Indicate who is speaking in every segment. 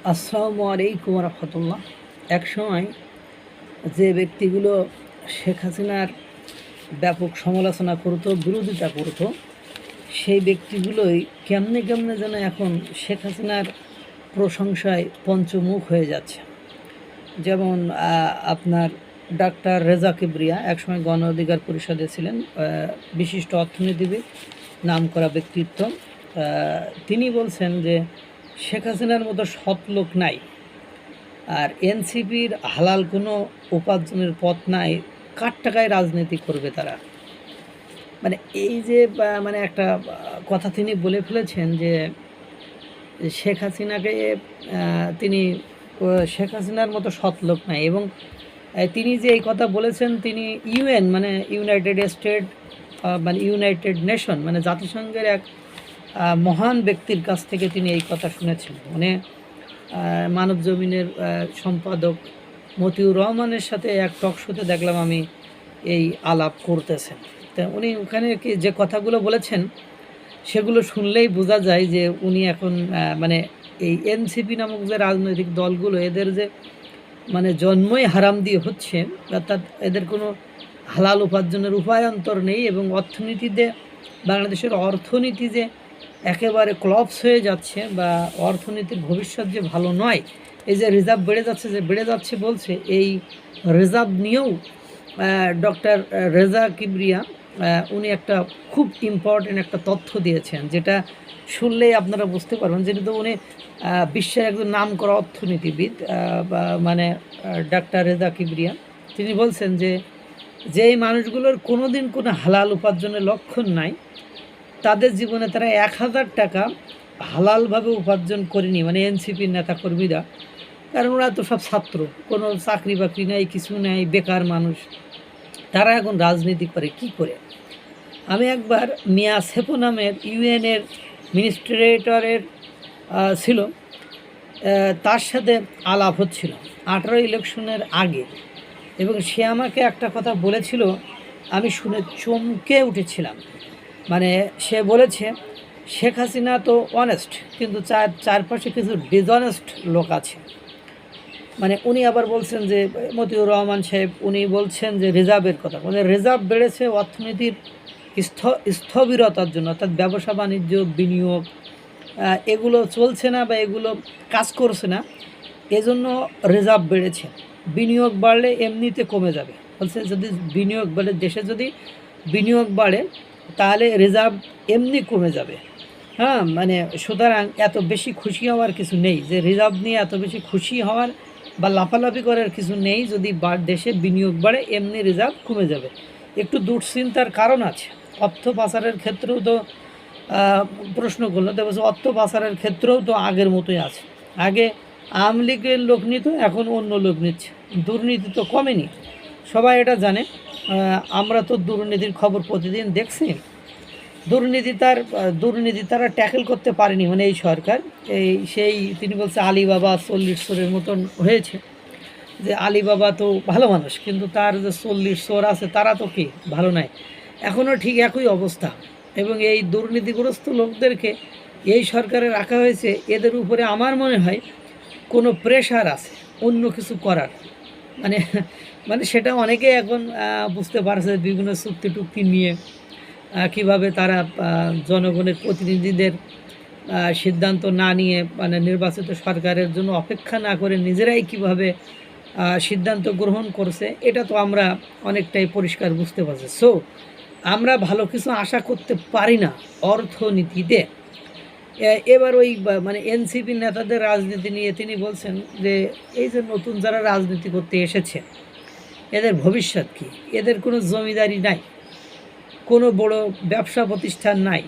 Speaker 1: আসসালামু আলাইকুম রহমতুল্লাহ। একসময় যে ব্যক্তিগুলো শেখ হাসিনার ব্যাপক সমালোচনা করতো, বিরোধিতা করতো, সেই ব্যক্তিগুলোই কেমনে কেমনে যেন এখন শেখ হাসিনার প্রশংসায় পঞ্চমুখ হয়ে যাচ্ছে। যেমন আপনার ডাক্তার রেজা কিবরিয়া একসময় গণ অধিকার পরিষদে ছিলেন, বিশিষ্ট অর্থনীতিবিদ, নামকরা ব্যক্তিত্ব। তিনি বলছেন যে শেখ হাসিনার মতো সৎ লোক নাই, আর এনসিপির হালাল কোনো উপার্জনের পথ নাই, কার টাকায় রাজনীতি করবে তারা। মানে এই যে মানে একটা কথা তিনি বলে ফেলেছেন যে শেখ হাসিনাকে তিনি শেখ হাসিনার মতো সৎ লোক নাই। এবং তিনি যে এই কথা বলেছেন, তিনি ইউএন মানে ইউনাইটেড স্টেট মানে ইউনাইটেড নেশন মানে জাতিসংঘের এক মহান ব্যক্তির কাছ থেকে তিনি এই কথা শুনেছেন। মানে মানব জমিনের সম্পাদক মতিউর রহমানের সাথে এক টক শোতে দেখলাম আমি এই আলাপ করতেছেন। তা উনি ওখানে যে কথাগুলো বলেছেন সেগুলো শুনলেই বোঝা যায় যে উনি এখন মানে এই এনসিপি নামক যে রাজনৈতিক দলগুলো, এদের যে মানে জন্মই হারাম দিয়ে হচ্ছে, অর্থাৎ এদের কোনো হালাল উপার্জনের উপায়ান্তর নেই। এবং অর্থনীতিতে বাংলাদেশের অর্থনীতি যে একেবারে ক্লপস হয়ে যাচ্ছে বা অর্থনীতির ভবিষ্যৎ যে ভালো নয়, এই যে রিজার্ভ বেড়ে যাচ্ছে বলছে, এই রিজার্ভ নিয়েও ডক্টর রেজা কিবরিয়া উনি একটা খুব ইম্পর্টেন্ট একটা তথ্য দিয়েছেন, যেটা শুনলেই আপনারা বুঝতে পারবেন। যেহেতু উনি বিশ্বের একজন নামকরা অর্থনীতিবিদ, মানে ডাক্তার রেজা কিবরিয়া, তিনি বলছেন যে যেই মানুষগুলোর কোনো দিন কোনো হালাল উপার্জনের লক্ষণ নাই, তাদের জীবনে তারা 1000 টাকা হালালভাবে উপার্জন করেনি, মানে এনসিপির নেতাকর্মীরা। কারণ ওরা তো সব ছাত্র, কোনো চাকরি বাকরি নেই, কিছু নেই, বেকার মানুষ, তারা এখন রাজনীতি করে কি করে। আমি একবার মিয়া সেপো নামের ইউএনের মিনিস্ট্রেটরের ছিল, তার সাথে আলাপ হচ্ছিল 18 ইলেকশনের আগে, এবং সে আমাকে একটা কথা বলেছিল, আমি শুনে চমকে উঠেছিলাম। মানে সে বলেছে শেখ হাসিনা তো অনেস্ট, কিন্তু চারপাশে কিছু ডিসঅনেস্ট লোক আছে। মানে উনি আবার বলছেন যে মতিউর রহমান সাহেব, উনি বলছেন যে রিজার্ভের কথা, মানে রিজার্ভ বেড়েছে অর্থনীতির স্থবিরতার জন্য, অর্থাৎ ব্যবসা বাণিজ্য, বিনিয়োগ এগুলো চলছে না বা এগুলো কাজ করছে না, এজন্য রিজার্ভ বেড়েছে। বিনিয়োগ বাড়লে এমনিতে কমে যাবে। বলছে যদি বিনিয়োগ বাড়ে, দেশে যদি বিনিয়োগ বাড়ে তাহলে রিজার্ভ এমনি কমে যাবে। হ্যাঁ, মানে সুতরাং এত বেশি খুশি হওয়ার কিছু নেই, যে রিজার্ভ নিয়ে এত বেশি খুশি হওয়ার বা লাফালাফি করার কিছু নেই। যদি দেশে বিনিয়োগ বাড়ে এমনি রিজার্ভ কমে যাবে। একটু দুশ্চিন্তার কারণ আছে। অর্থ পাচারের ক্ষেত্রেও তো প্রশ্ন করলো, তো বলছে অর্থ পাচারের ক্ষেত্রেও তো আগের মতোই আছে। আগে আওয়ামী লীগের লোক নিত, এখন অন্য লোক নিচ্ছে। দুর্নীতি তো কমেনি, সবাই এটা জানে। আমরা তো দুর্নীতির খবর প্রতিদিন দেখছি। দুর্নীতি তারা ট্যাকেল করতে পারেনি, মানে এই সরকার। তিনি বলছে আলিবাবা 40 চোরের মতন হয়েছে, যে আলিবাবা তো ভালো মানুষ, কিন্তু তার যে 40 চোর আছে তারা তো কি ভালো নাই, এখনও ঠিক একই অবস্থা। এবং এই দুর্নীতিগ্রস্ত লোকদেরকে এই সরকারে রাখা হয়েছে, এদের উপরে আমার মনে হয় কোনো প্রেশার আছে অন্য কিছু করার। মানে মানে সেটা অনেকেই এখন বুঝতে পারছে, বিভিন্ন চুক্তি টুক্তি নিয়ে কীভাবে তারা জনগণের প্রতিনিধিদের সিদ্ধান্ত না নিয়ে, মানে নির্বাচিত সরকারের জন্য অপেক্ষা না করে নিজেরাই কিভাবে সিদ্ধান্ত গ্রহণ করছে, এটা তো আমরা অনেকটাই পরিষ্কার বুঝতে পারছি। সো আমরা ভালো কিছু আশা করতে পারি না অর্থনীতিতে। এবার ওই মানে এনসিপি নেতাদের রাজনীতি নিয়ে তিনি বলছেন যে এই যে নতুন যারা রাজনীতি করতে এসেছে, এদের ভবিষ্যৎ কী? এদের কোনো জমিদারি নাই, কোনো বড় ব্যবসা প্রতিষ্ঠান নাই।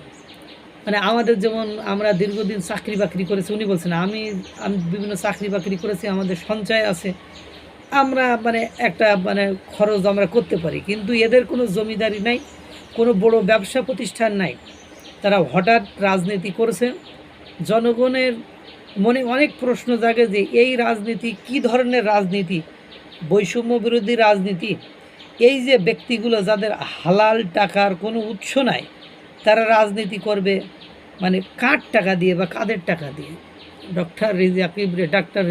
Speaker 1: মানে আমাদের যেমন আমরা দীর্ঘদিন চাকরি বাকরি করেছি, উনি বলছেন আমি বিভিন্ন চাকরি বাকরি করেছি, আমাদের সঞ্চয় আছে, আমরা মানে একটা মানে খরচ আমরা করতে পারি। কিন্তু এদের কোনো জমিদারি নাই, কোনো বড় ব্যবসা প্রতিষ্ঠান নাই। তারা হঠাৎ রাজনীতি করেছে। জনগণের মনে অনেক প্রশ্ন জাগে যে এই রাজনীতি কী ধরনের রাজনীতি? বৈষম্য বিরোধী রাজনীতি? এই যে ব্যক্তিগুলো যাদের হালাল টাকার কোনো উৎস নাই, তারা রাজনীতি করবে মানে কার টাকা দিয়ে বা কাদের টাকা দিয়ে? ডাক্তার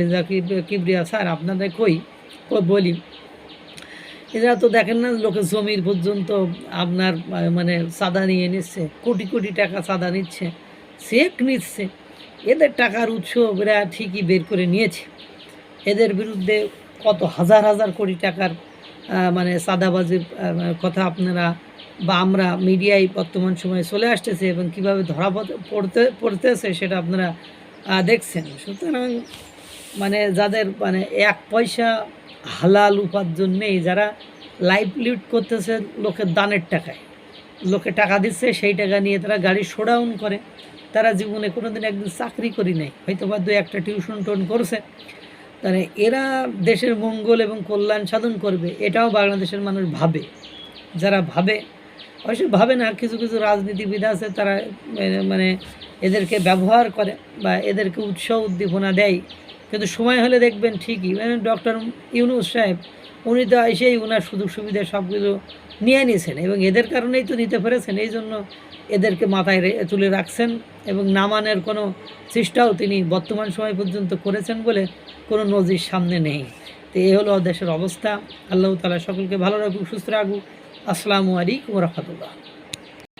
Speaker 1: রেজা কিবরিয়া স্যার আপনাদের বলি, এরা তো দেখেন না লোকে জমির পর্যন্ত আপনার মানে চাঁদা নিয়ে নিচ্ছে, কোটি কোটি টাকা চাঁদা নিচ্ছে, চেক নিচ্ছে। এদের টাকার উৎস এরা ঠিকই বের করে নিয়েছে। এদের বিরুদ্ধে কত হাজার হাজার কোটি টাকার মানে চাঁদাবাজির কথা বা আমরা মিডিয়ায় বর্তমান সময়ে চলে আসতেছে এবং কীভাবে ধরা পড়তেছে সেটা আপনারা দেখছেন। সুতরাং মানে যাদের মানে এক পয়সা হালাল উপার্জন নেই, যারা লাইভলিহুড করতেছে লোকের দানের টাকায়, লোকে টাকা দিচ্ছে, সেই টাকা নিয়ে তারা গাড়ি শোডাউন করে, তারা জীবনে কোনো দিন একদিন চাকরি করি নাই, হয়তো বা দু একটা টিউশন করছে। তাহলে এরা দেশের মঙ্গল এবং কল্যাণ সাধন করবে এটাও বাংলাদেশের মানুষ ভাবে। যারা ভাবে, অবশ্যই ভাবে না, কিছু কিছু রাজনীতিবিদ আছে তারা মানে এদেরকে ব্যবহার করে বা এদেরকে উৎসাহ উদ্দীপনা দেয়, কিন্তু সময় হলে দেখবেন ঠিকই মানে ডক্টর ইউনূস সাহেব উনি তো এসেই ওনার সুযোগ সুবিধা সব কিছু নিয়ে নিয়েছেন এবং এদের কারণেই তো নিতে পেরেছেন। এই জন্য এদেরকে মাথায় তুলে রাখছেন এবং নামানের কোনো চেষ্টাও তিনি বর্তমান সময় পর্যন্ত করেছেন বলে কোনো নজির সামনে নেই। তো এই হলো দেশের অবস্থা। আল্লাহ তাআলা সকলকে ভালো রাখুক, সুস্থ রাখুক। আসসালামু আলাইকুম ওয়া রাহমাতুল্লাহ।